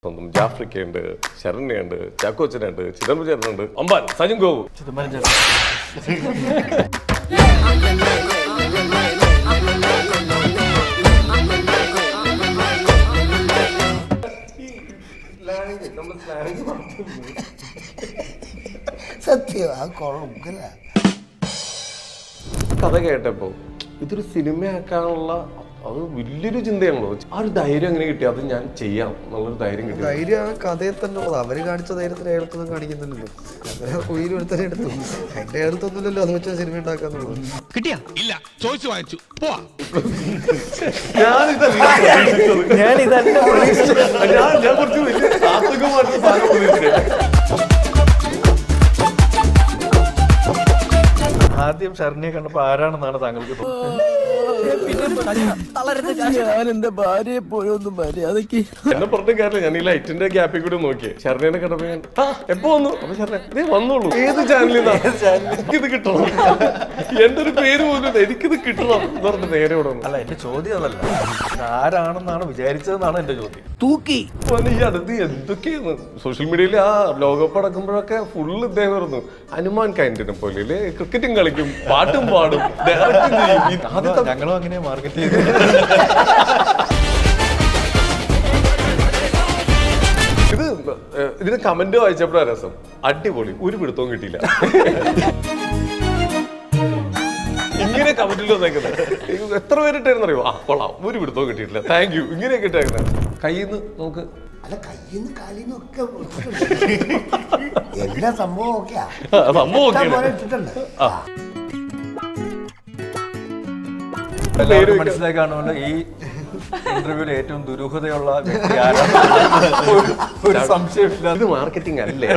സ്വന്തം ജാഫ്രിക്കയുണ്ട്, ശരണ്യുണ്ട്, ചാക്കോച്ചനുണ്ട്, ചിദംബരം ചേട്ടനുണ്ട്, അമ്പാൻ, സജിൻ ഗോപു. കഥ കേട്ടപ്പോ ഇതൊരു സിനിമയാക്കാനുള്ള അത് വലിയൊരു ചിന്തയാണല്ലോ. ആ ഒരു ധൈര്യം എങ്ങനെ കിട്ടി? അത് ഞാൻ ചെയ്യാം എന്നുള്ളൊരു ധൈര്യം കിട്ടി. ധൈര്യം ആ കഥയിൽ തന്നെ ഉള്ളത്. അവര് കാണിച്ച ധൈര്യത്തിന് അയാൾക്കൊന്നും കാണിക്കുന്നില്ലല്ലോ. അവരെ കുയിലും എടുത്തന്നെ എടുത്തു. അതിന്റെ അടുത്തൊന്നുമില്ലല്ലോ അത് വെച്ചാൽ സിനിമ ഉണ്ടാക്കാന്നുള്ളത്. കിട്ടിയാ ഇല്ല ചോദിച്ചു വാങ്ങിച്ചു പോവാ. ഞാൻ കുറച്ച് വലിയ സാത്വികമായിട്ടുള്ള സാധനം പ്രതീക്ഷിച്ചേ. ആദ്യം ശരണ്യെ കണ്ടപ്പോ ആരാണെന്നാണ് താങ്കൾക്ക് തോന്നുന്നത്? ഞാൻ എന്റെ ഭാര്യയെ പോയൊന്നും മര്യാദക്ക് എന്നെ പറഞ്ഞ കാര്യമില്ല. ഞാൻ ഈ ലൈറ്റിന്റെ ഗ്യാപ്പിൽ കൂടി നോക്കിയേ. ശരണ്യനെ കണ്ടപ്പോ ഞാൻ എപ്പോ വന്നു? അപ്പൊ ശരണ്യ വന്നോളൂ. ഏത് ചാനലിൽ എനിക്കിത് കിട്ടണം, എന്റെ ഒരു പേര് പോലും എനിക്കിത് കിട്ടണം എന്ന് പറഞ്ഞ നേരെ ഇവിടെ വന്നു. അല്ല, എന്റെ ചോദ്യം അതല്ല, ആരാണെന്നാണ് വിചാരിച്ചതെന്നാണ് എന്റെ ചോദ്യം. തൂക്കി ഈ അടുത്ത് എന്തൊക്കെയാണ് സോഷ്യൽ മീഡിയയിൽ ആ ലോകകപ്പ് അടക്കുമ്പോഴൊക്കെ ഫുള്ള് ഇദ്ദേഹം വരുന്നു. ഹനുമാൻ കൈൻഡിനെ പോലെ ക്രിക്കറ്റും കളിക്കും, പാട്ടും പാടും, ഡയറക്റ്റും ചെയ്യും. ആദ്യത്തെ ഞങ്ങളും അങ്ങനെയാ മാർക്കറ്റ് ചെയ്ത്. ഇതിന് കമന്റ് വായിച്ചപ്പോഴാ രസം. അടിപൊളി, ഒരു പിടുത്തവും കിട്ടിയില്ല. ഇങ്ങനെ കമന്റിൽ വന്നേക്കുന്നത് എത്ര പേരിട്ടായിരുന്നു അറിയോ? കൊള്ളാം, ഒരു പിടുത്തവും കിട്ടിയിട്ടില്ല, താങ്ക് യു, ഇങ്ങനെയൊക്കെ ഇട്ടേക്കുന്നത്. കയ്യിൽ നിന്ന് നമുക്ക് കയ്യിന്ന് കാലിന്ന് ഒക്കെ എല്ലാ സംഭവം ഒക്കെയാ സംഭവം ഇട്ടിട്ടുണ്ട്. എല്ലാവരും മനസ്സിലായി കാണുമല്ലോ ഈ ഇന്റർവ്യൂവിൽ ഏറ്റവും ദുരൂഹതയുള്ള വ്യക്തി ആരാണ്? ഒരു സംശയമില്ല. ഇത് മാർക്കറ്റിംഗ് അല്ലേ?